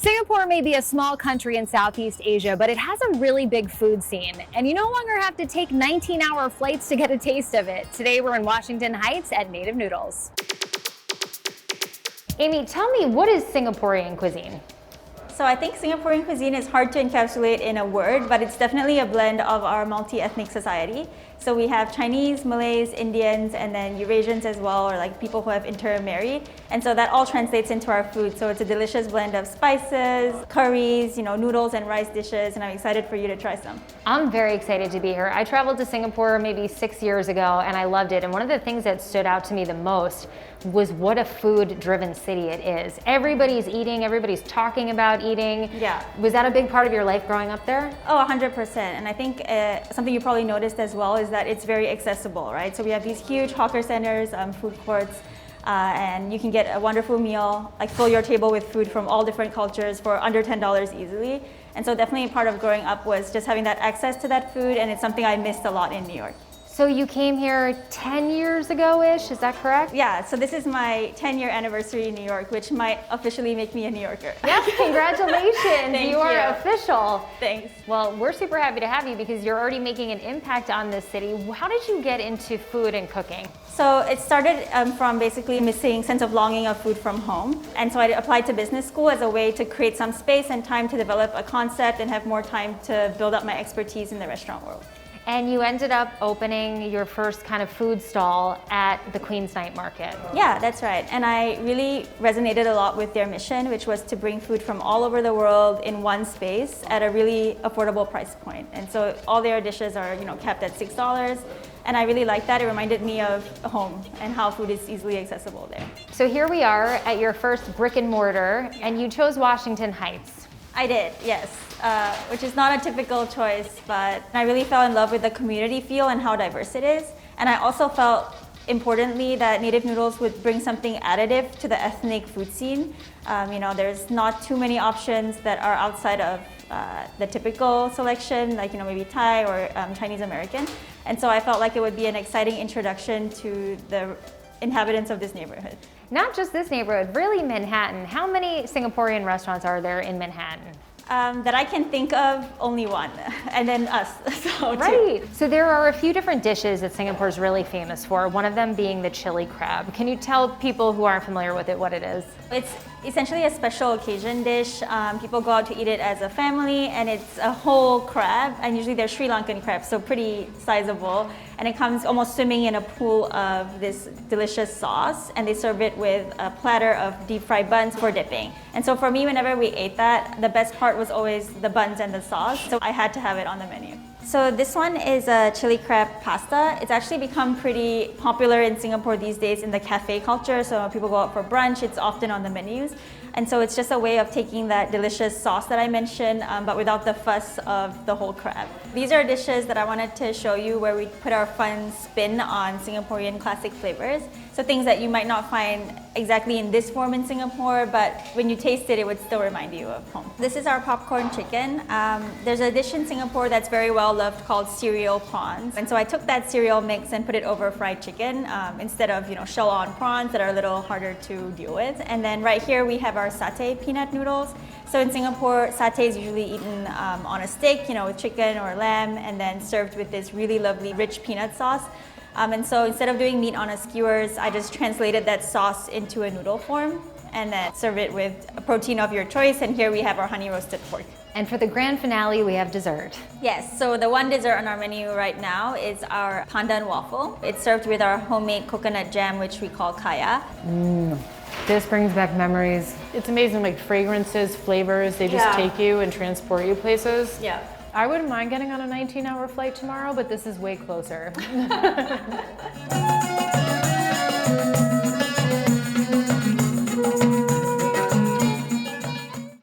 Singapore may be a small country in Southeast Asia, but it has a really big food scene, and you no longer have to take 19-hour flights to get a taste of it. Today we're in Washington Heights at Native Noodles. Amy, tell me, what is Singaporean cuisine? So I think Singaporean cuisine is hard to encapsulate in a word, but it's definitely a blend of our multi-ethnic society. So we have Chinese, Malays, Indians, and then Eurasians as well, or like people who have intermarried. And so that all translates into our food. So it's a delicious blend of spices, curries, noodles and rice dishes, and I'm excited for you to try some. I'm very excited to be here. I traveled to Singapore maybe 6 years ago and I loved it. And one of the things that stood out to me the most was what a food-driven city it is. Everybody's eating, everybody's talking about eating. Yeah. Was that a big part of your life growing up there? Oh, 100%. And I think something you probably noticed as well is that it's very accessible, right? So we have these huge hawker centers, food courts, and you can get a wonderful meal, like fill your table with food from all different cultures for under $10 easily. And so definitely part of growing up was just having that access to that food, and it's something I missed a lot in New York. So you came here 10 years ago-ish, is that correct? Yeah, so this is my 10-year anniversary in New York, which might officially make me a New Yorker. Yeah, congratulations. Thank you are you. Official. Thanks. Well, we're super happy to have you because you're already making an impact on this city. How did you get into food and cooking? So it started from basically missing sense of longing of food from home. And so I applied to business school as a way to create some space and time to develop a concept and have more time to build up my expertise in the restaurant world. And you ended up opening your first kind of food stall at the Queen's Night Market. Yeah, that's right. And I really resonated a lot with their mission, which was to bring food from all over the world in one space at a really affordable price point. And so all their dishes are, capped at $6. And I really liked that. It reminded me of home and how food is easily accessible there. So here we are at your first brick and mortar, and you chose Washington Heights. I did, yes, which is not a typical choice, but I really fell in love with the community feel and how diverse it is. And I also felt, importantly, that Native Noodles would bring something additive to the ethnic food scene. There's not too many options that are outside of the typical selection, like maybe Thai or Chinese American. And so I felt like it would be an exciting introduction to the inhabitants of this neighborhood. Not just this neighborhood, really Manhattan. How many Singaporean restaurants are there in Manhattan? That I can think of, only one, and then us. So right. So there are a few different dishes that Singapore is really famous for, one of them being the chili crab. Can you tell people who aren't familiar with it what it is? It's essentially a special occasion dish. People go out to eat it as a family, and it's a whole crab, and usually they're Sri Lankan crabs, so pretty sizable. And it comes almost swimming in a pool of this delicious sauce, and they serve it with a platter of deep fried buns for dipping. And so for me, whenever we ate that, the best part was always the buns and the sauce, so I had to have it on the menu. So this one is a chili crab pasta. It's actually become pretty popular in Singapore these days in the cafe culture. So when people go out for brunch, it's often on the menus. And so it's just a way of taking that delicious sauce that I mentioned, but without the fuss of the whole crab. These are dishes that I wanted to show you where we put our fun spin on Singaporean classic flavors. So things that you might not find exactly in this form in Singapore, but when you taste it, it would still remind you of home. This is our popcorn chicken. There's a dish in Singapore that's very well loved called cereal prawns. And so I took that cereal mix and put it over fried chicken instead of shell-on prawns that are a little harder to deal with. And then right here we have our satay peanut noodles. So in Singapore, satay is usually eaten on a steak, with chicken or lamb, and then served with this really lovely rich peanut sauce. And so instead of doing meat on a skewers, I just translated that sauce into a noodle form and then serve it with a protein of your choice. And here we have our honey roasted pork. And for the grand finale, we have dessert. Yes, so the one dessert on our menu right now is our pandan waffle. It's served with our homemade coconut jam, which we call kaya. This brings back memories. It's amazing, like fragrances, flavors, they just take you and transport you places. Yeah. I wouldn't mind getting on a 19-hour flight tomorrow, but this is way closer.